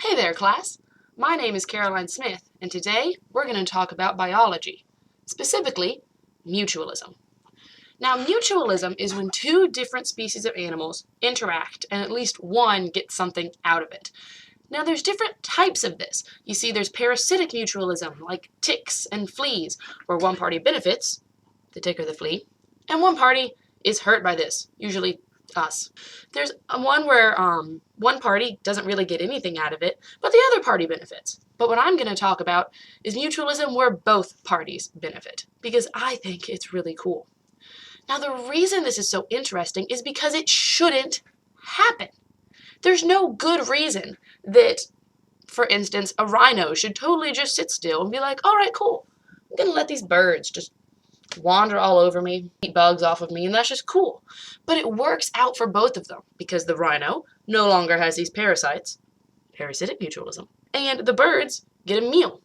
Hey there, class. My name is Caroline Smith, and today we're going to talk about biology, specifically mutualism. Now, mutualism is when two different species of animals interact and at least one gets something out of it. Now, there's different types of this. You see, there's parasitic mutualism, like ticks and fleas, where one party benefits, the tick or the flea, and one party is hurt by this, usually us. There's one where one party doesn't really get anything out of it, but the other party benefits. But what I'm going to talk about is mutualism where both parties benefit, because I think it's really cool. Now, the reason this is so interesting is because it shouldn't happen. There's no good reason that, for instance, a rhino should totally just sit still and be like, all right, cool. I'm going to let these birds just wander all over me, eat bugs off of me, and that's just cool. But it works out for both of them because the rhino no longer has these parasites, parasitic mutualism, and the birds get a meal.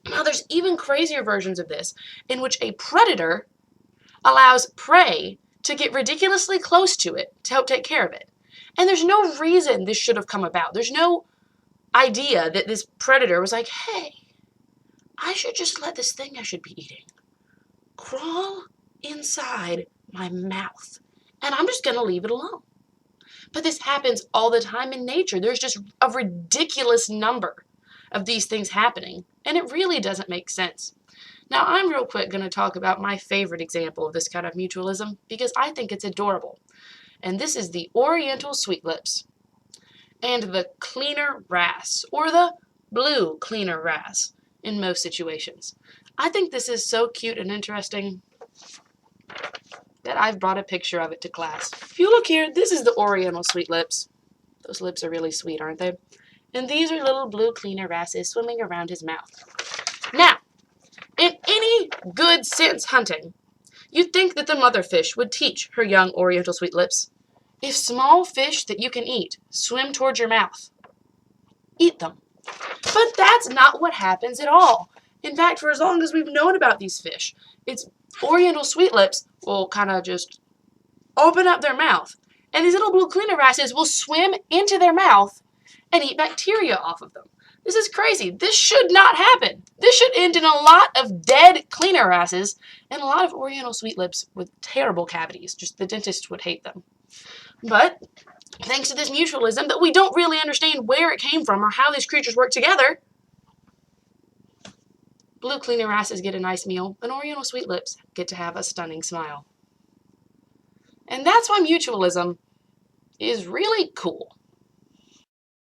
Now, there's even crazier versions of this in which a predator allows prey to get ridiculously close to it to help take care of it. And there's no reason this should have come about. There's no idea that this predator was like, hey, I should just let this thing I should be eating crawl inside my mouth, and I'm just going to leave it alone. But this happens all the time in nature. There's just a ridiculous number of these things happening, and it really doesn't make sense. Now, I'm real quick going to talk about my favorite example of this kind of mutualism because I think it's adorable. And this is the Oriental Sweetlips and the cleaner wrasse, or the blue cleaner wrasse in most situations. I think this is so cute and interesting that I've brought a picture of it to class. If you look here, this is the Oriental Sweetlips. Those lips are really sweet, aren't they? And these are little blue cleaner wrasses swimming around his mouth. Now, in any good sense hunting, you'd think that the mother fish would teach her young Oriental Sweetlips, if small fish that you can eat swim towards your mouth, eat them. But that's not what happens at all. In fact, for as long as we've known about these fish, it's Oriental Sweetlips will kind of just open up their mouth, and these little blue cleaner wrasses will swim into their mouth and eat bacteria off of them. This is crazy. This should not happen. This should end in a lot of dead cleaner wrasses and a lot of Oriental Sweetlips with terrible cavities. Just the dentist would hate them. But thanks to this mutualism that we don't really understand where it came from or how these creatures work together, blue cleaner wrasses get a nice meal, and Oriental Sweetlips get to have a stunning smile. And that's why mutualism is really cool.